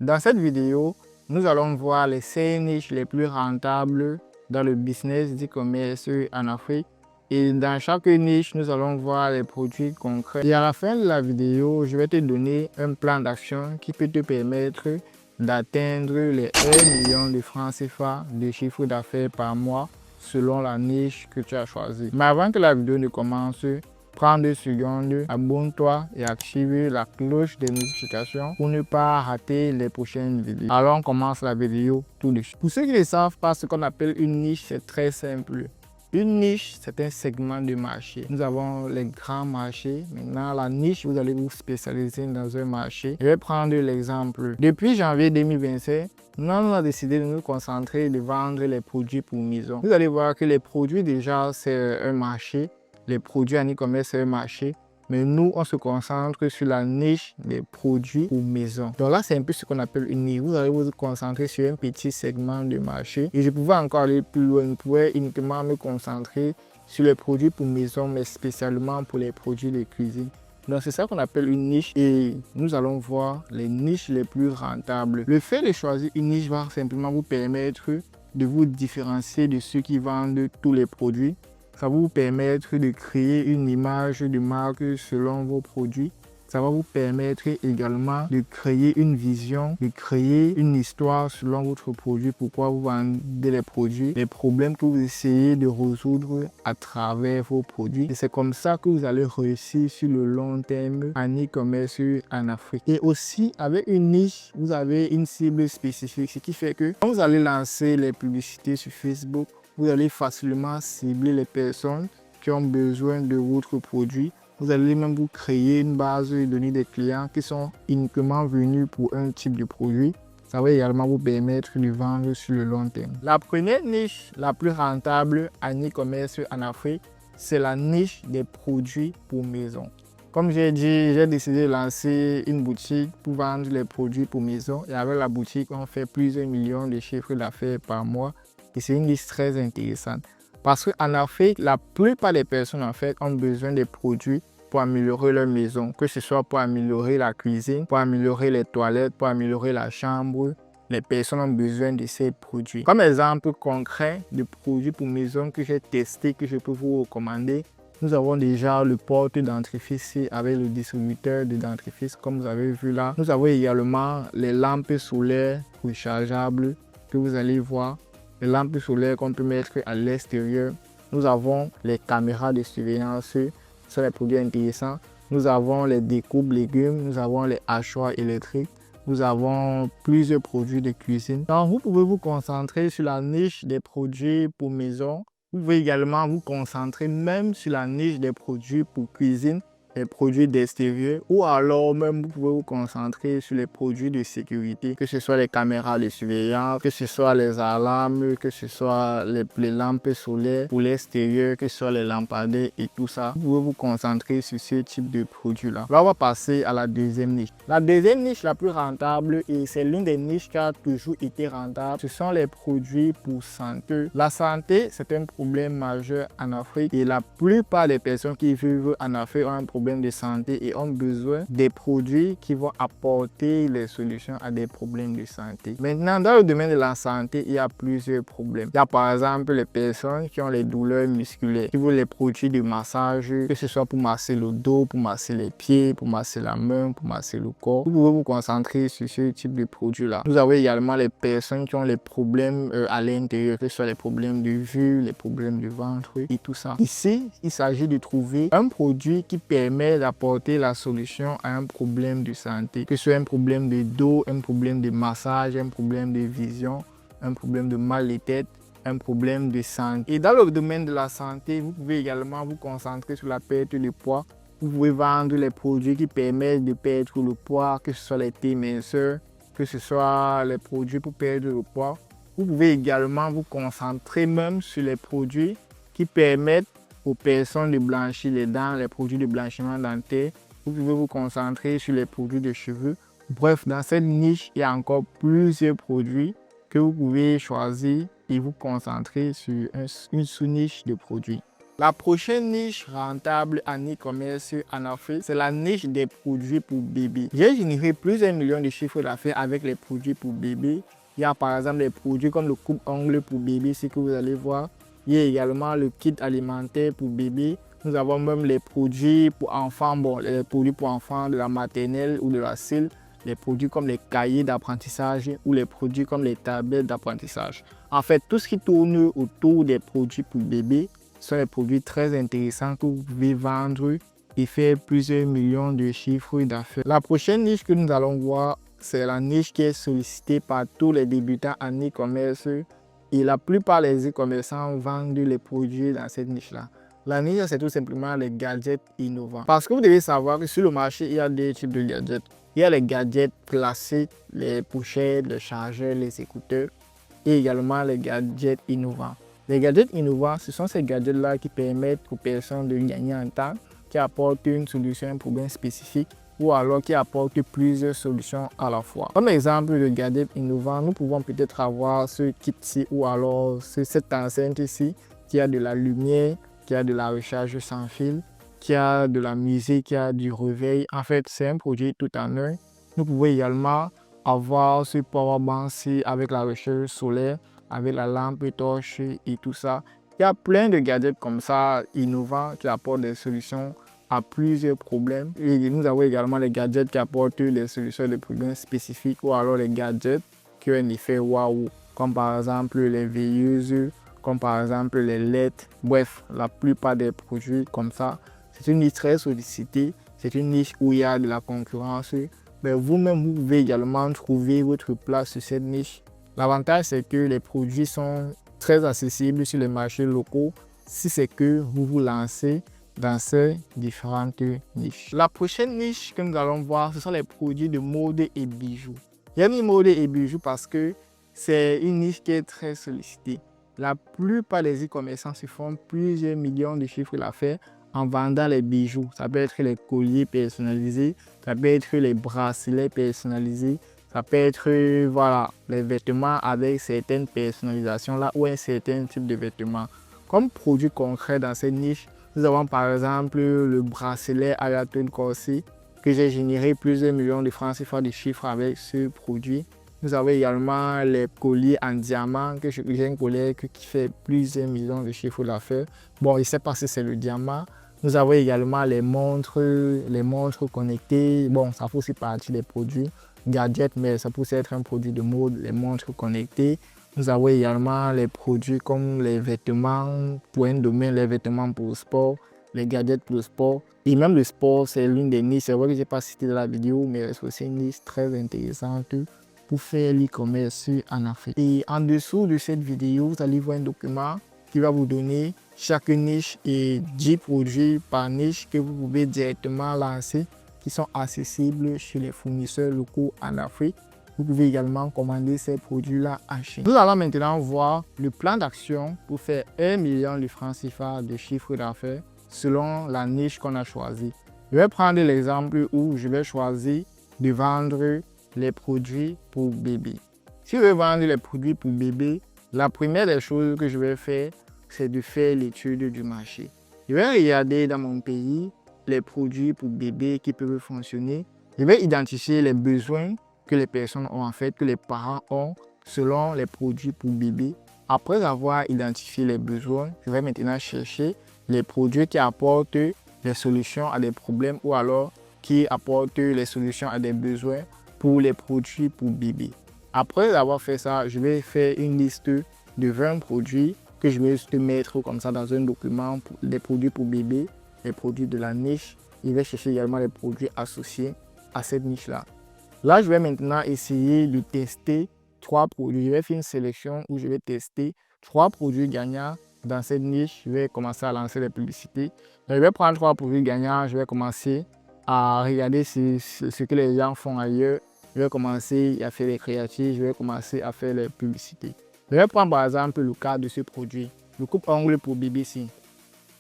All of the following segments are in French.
Dans cette vidéo, nous allons voir les 5 niches les plus rentables dans le business d'e-commerce en Afrique. Et dans chaque niche, nous allons voir les produits concrets. Et à la fin de la vidéo, je vais te donner un plan d'action qui peut te permettre d'atteindre les 1 million de francs CFA de chiffre d'affaires par mois selon la niche que tu as choisie. Mais avant que la vidéo ne commence, prends 2 secondes, abonne-toi et active la cloche des notifications pour ne pas rater les prochaines vidéos. Alors on commence la vidéo tout de suite. Pour ceux qui ne savent pas ce qu'on appelle une niche, c'est très simple. Une niche, c'est un segment de marché. Nous avons les grands marchés. Maintenant, la niche, vous allez vous spécialiser dans un marché. Je vais prendre l'exemple. Depuis janvier 2025, nous avons décidé de nous concentrer et de vendre les produits pour maison. Vous allez voir que les produits, déjà, c'est un marché. Les produits en e-commerce, c'est un marché. Mais nous, on se concentre sur la niche des produits pour maison. Donc là, c'est un peu ce qu'on appelle une niche. Vous allez vous concentrer sur un petit segment de marché. Et je pouvais encore aller plus loin. Je pouvais uniquement me concentrer sur les produits pour maison, mais spécialement pour les produits de cuisine. Donc c'est ça qu'on appelle une niche et nous allons voir les niches les plus rentables. Le fait de choisir une niche va simplement vous permettre de vous différencier de ceux qui vendent tous les produits. Ça va vous permettre de créer une image de marque selon vos produits. Ça va vous permettre également de créer une vision, de créer une histoire selon votre produit. Pourquoi vous vendez les produits, les problèmes que vous essayez de résoudre à travers vos produits. Et c'est comme ça que vous allez réussir sur le long terme en e-commerce en Afrique. Et aussi, avec une niche, vous avez une cible spécifique. Ce qui fait que quand vous allez lancer les publicités sur Facebook, vous allez facilement cibler les personnes qui ont besoin de votre produit. Vous allez même vous créer une base de données des clients qui sont uniquement venus pour un type de produit. Ça va également vous permettre de vendre sur le long terme. La première niche la plus rentable en e-commerce en Afrique, c'est la niche des produits pour maison. Comme j'ai dit, j'ai décidé de lancer une boutique pour vendre les produits pour maison. Et avec la boutique, on fait plusieurs millions de chiffres d'affaires par mois. Et c'est une liste très intéressante. Parce qu'en Afrique, la plupart des personnes en fait ont besoin des produits pour améliorer leur maison. Que ce soit pour améliorer la cuisine, pour améliorer les toilettes, pour améliorer la chambre. Les personnes ont besoin de ces produits. Comme exemple concret de produits pour maison que j'ai testé, que je peux vous recommander, nous avons déjà le porte-dentifrice avec le distributeur de dentifrice comme vous avez vu là. Nous avons également les lampes solaires rechargeables que vous allez voir. Les lampes solaires qu'on peut mettre à l'extérieur. Nous avons les caméras de surveillance, c'est les produits intéressants. Nous avons les découpes légumes, nous avons les hachoirs électriques, nous avons plusieurs produits de cuisine. Donc vous pouvez vous concentrer sur la niche des produits pour maison. Vous pouvez également vous concentrer même sur la niche des produits pour cuisine, les produits d'extérieur, ou alors même vous pouvez vous concentrer sur les produits de sécurité, que ce soit les caméras de surveillance, que ce soit les alarmes, que ce soit les lampes solaires pour l'extérieur, que ce soit les lampadaires et tout ça. Vous pouvez vous concentrer sur ce type de produits-là. Là, on va passer à la deuxième niche. La deuxième niche la plus rentable, et c'est l'une des niches qui a toujours été rentable, ce sont les produits pour santé. La santé, c'est un problème majeur en Afrique et la plupart des personnes qui vivent en Afrique ont un problème de santé et ont besoin des produits qui vont apporter les solutions à des problèmes de santé. Maintenant, dans le domaine de la santé, il y a plusieurs problèmes. Il y a par exemple les personnes qui ont les douleurs musculaires, qui veulent les produits de massage, que ce soit pour masser le dos, pour masser les pieds, pour masser la main, pour masser le corps. Vous pouvez vous concentrer sur ce type de produits-là. Vous avez également les personnes qui ont les problèmes à l'intérieur, que ce soit les problèmes de vue, les problèmes de ventre et tout ça. Ici, il s'agit de trouver un produit qui permet d'apporter la solution à un problème de santé, que ce soit un problème de dos, un problème de massage, un problème de vision, un problème de mal de tête, un problème de santé. Et dans le domaine de la santé, vous pouvez également vous concentrer sur la perte de poids. Vous pouvez vendre les produits qui permettent de perdre le poids, que ce soit les thés minceurs, que ce soit les produits pour perdre le poids. Vous pouvez également vous concentrer même sur les produits qui permettent aux personnes de blanchir les dents, les produits de blanchiment dentaire. Vous pouvez vous concentrer sur les produits de cheveux. Bref, dans cette niche, il y a encore plusieurs produits que vous pouvez choisir et vous concentrer sur une sous-niche de produits. La prochaine niche rentable en e-commerce en Afrique, c'est la niche des produits pour bébés. J'ai généré plusieurs millions de chiffres d'affaires avec les produits pour bébés. Il y a par exemple des produits comme le coupe-ongles pour bébés, ce que vous allez voir. Il y a également le kit alimentaire pour bébés. Nous avons même les produits pour enfants, les produits pour enfants de la maternelle ou de la CIL, les produits comme les cahiers d'apprentissage ou les produits comme les tablettes d'apprentissage. En fait, tout ce qui tourne autour des produits pour bébés sont des produits très intéressants que vous pouvez vendre et faire plusieurs millions de chiffres d'affaires. La prochaine niche que nous allons voir, c'est la niche qui est sollicitée par tous les débutants en e-commerce et la plupart des e-commerçants vendent les produits dans cette niche-là. La niche, c'est tout simplement les gadgets innovants. Parce que vous devez savoir que sur le marché, il y a deux types de gadgets. Il y a les gadgets classiques, les pochettes, les chargeurs, les écouteurs et également les gadgets innovants. Les gadgets innovants, ce sont ces gadgets-là qui permettent aux personnes de gagner en temps, qui apportent une solution à un problème spécifique ou alors qui apportent plusieurs solutions à la fois. Comme exemple de gadget innovant, nous pouvons peut-être avoir ce kit-ci ou alors cette enceinte ici qui a de la lumière, qui a de la recharge sans fil, qui a de la musique, qui a du réveil. En fait, c'est un produit tout en un. Nous pouvons également avoir ce powerbank-ci avec la recharge solaire, avec la lampe torche et tout ça. Il y a plein de gadgets comme ça, innovants, qui apportent des solutions à plusieurs problèmes. Et nous avons également les gadgets qui apportent des solutions à des problèmes spécifiques ou alors les gadgets qui ont un effet waouh, comme par exemple les veilleuses, comme par exemple les LED. Bref, la plupart des produits comme ça. C'est une niche très sollicitée, c'est une niche où il y a de la concurrence. Mais vous-même, vous pouvez également trouver votre place sur cette niche. L'avantage, c'est que les produits sont très accessibles sur les marchés locaux si c'est que vous vous lancez dans ces différentes niches. La prochaine niche que nous allons voir, ce sont les produits de mode et bijoux. J'ai mis mode et bijoux parce que c'est une niche qui est très sollicitée. La plupart des e-commerçants se font plusieurs millions de chiffres d'affaires en vendant les bijoux. Ça peut être les colliers personnalisés, ça peut être les bracelets personnalisés, ça peut être voilà, les vêtements avec certaines personnalisations là ou un certain type de vêtements. Comme produit concret dans cette niche, nous avons par exemple le bracelet Ayatollah Corset que j'ai généré plusieurs millions de francs CFA de chiffres avec ce produit. Nous avons également les colliers en diamant, que j'ai un collier qui fait plusieurs millions de chiffres d'affaires. Bon, je ne sais pas si c'est le diamant. Nous avons également les montres connectées. Bon, ça fait aussi partie des produits gadgets, mais ça peut aussi être un produit de mode, les montres connectées. Nous avons également les produits comme les vêtements pour un domaine, les vêtements pour le sport, les gadgets pour le sport. Et même le sport, c'est l'une des niches. C'est vrai que je n'ai pas cité dans la vidéo, mais c'est aussi une niche très intéressante pour faire l'e-commerce en Afrique. Et en dessous de cette vidéo, vous allez voir un document qui va vous donner chaque niche et 10 produits par niche que vous pouvez directement lancer qui sont accessibles chez les fournisseurs locaux en Afrique. Vous pouvez également commander ces produits-là en Chine. Nous allons maintenant voir le plan d'action pour faire 1 million de francs CFA de chiffre d'affaires selon la niche qu'on a choisie. Je vais prendre l'exemple où je vais choisir de vendre les produits pour bébé. Si je veux vendre les produits pour bébé, la première des choses que je vais faire, c'est de faire l'étude du marché. Je vais regarder dans mon pays les produits pour bébé qui peuvent fonctionner. Je vais identifier les besoins que les personnes ont en fait, que les parents ont selon les produits pour bébé. Après avoir identifié les besoins, je vais maintenant chercher les produits qui apportent les solutions à des problèmes ou alors qui apportent les solutions à des besoins pour les produits pour bébé. Après avoir fait ça, je vais faire une liste de 20 produits que je vais juste mettre comme ça dans un document, les produits pour bébé, les produits de la niche. Je vais chercher également les produits associés à cette niche-là. Là, je vais maintenant essayer de tester 3 produits. Je vais faire une sélection où je vais tester 3 produits gagnants dans cette niche. Je vais commencer à lancer les publicités. Donc, je vais prendre 3 produits gagnants. Je vais commencer à regarder ce que les gens font ailleurs. Je vais commencer à faire les créatifs. Je vais commencer à faire les publicités. Je vais prendre par exemple le cas de ce produit, le coupe-ongles pour bébé ici.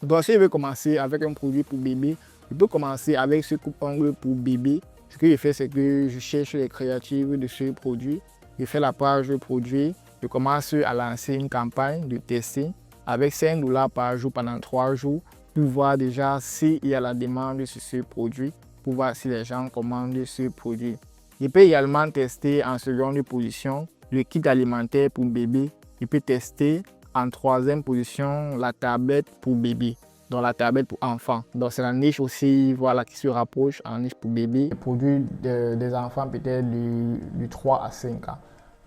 Donc, si je veux commencer avec un produit pour bébé, je peux commencer avec ce coupe-ongles pour bébé. Ce que je fais, c'est que je cherche les créatifs de ce produit. Je fais la page de produit. Je commence à lancer une campagne de testing avec 5 $ par jour pendant 3 jours pour voir déjà s'il y a la demande sur ce produit, pour voir si les gens commandent ce produit. Je peux également tester en seconde position le kit alimentaire pour bébé. Je peux tester en 3e position la tablette pour bébé, donc la tablette pour enfants. Donc c'est la niche aussi, voilà, qui se rapproche en niche pour bébé. Les produits des enfants peut-être du 3 à 5 ans.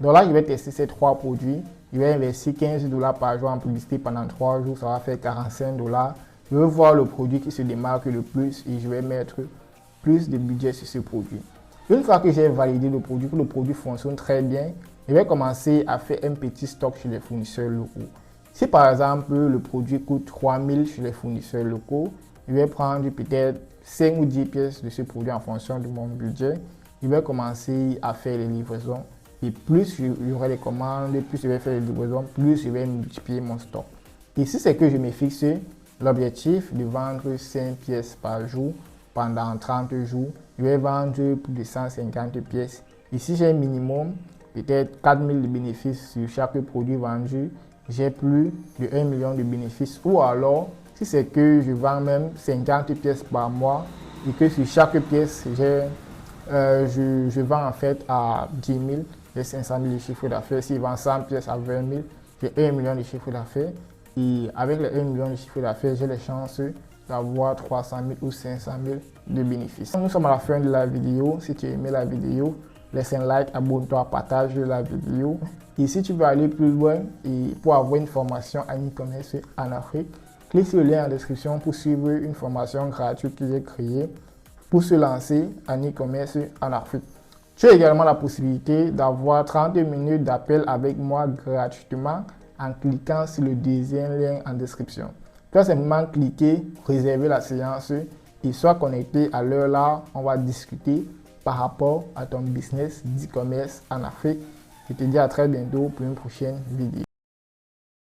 Donc là, je vais tester ces 3 produits. Je vais investir 15 $ par jour en publicité pendant 3 jours, ça va faire 45 $. Je vais voir le produit qui se démarque le plus et je vais mettre plus de budget sur ce produit. Une fois que j'ai validé le produit, que le produit fonctionne très bien, je vais commencer à faire un petit stock chez les fournisseurs locaux. Si par exemple le produit coûte 3 000 chez les fournisseurs locaux, je vais prendre peut-être 5 ou 10 pièces de ce produit en fonction de mon budget. Je vais commencer à faire les livraisons. Et plus j'aurai les commandes, plus je vais faire les livraisons, plus je vais multiplier mon stock. Ici, c'est que je me fixe l'objectif de vendre 5 pièces par jour pendant 30 jours. Je vais vendre plus de 150 pièces. Ici, j'ai un minimum, peut-être 4 000 de bénéfices sur chaque produit vendu. J'ai plus de 1 million de bénéfices. Ou alors, si c'est que je vends même 50 pièces par mois et que sur chaque pièce, je vends en fait à 10 000, j'ai 500 000 de chiffre d'affaires. Si je vends 100 pièces à 20 000, j'ai 1 million de chiffre d'affaires. Et avec les 1 million de chiffre d'affaires, j'ai les chances d'avoir 300 000 ou 500 000 de bénéfices. Nous sommes à la fin de la vidéo. Si tu as aimé la vidéo, laisse un like, abonne-toi, partage la vidéo. Et si tu veux aller plus loin et pour avoir une formation en e-commerce en Afrique, clique sur le lien en description pour suivre une formation gratuite que j'ai créée pour se lancer en e-commerce en Afrique. Tu as également la possibilité d'avoir 30 minutes d'appel avec moi gratuitement en cliquant sur le deuxième lien en description. Tu vas simplement cliquer, réserver la séance et sois connecté à l'heure là, on va discuter par rapport à ton business d'e-commerce en Afrique. Je te dis à très bientôt pour une prochaine vidéo.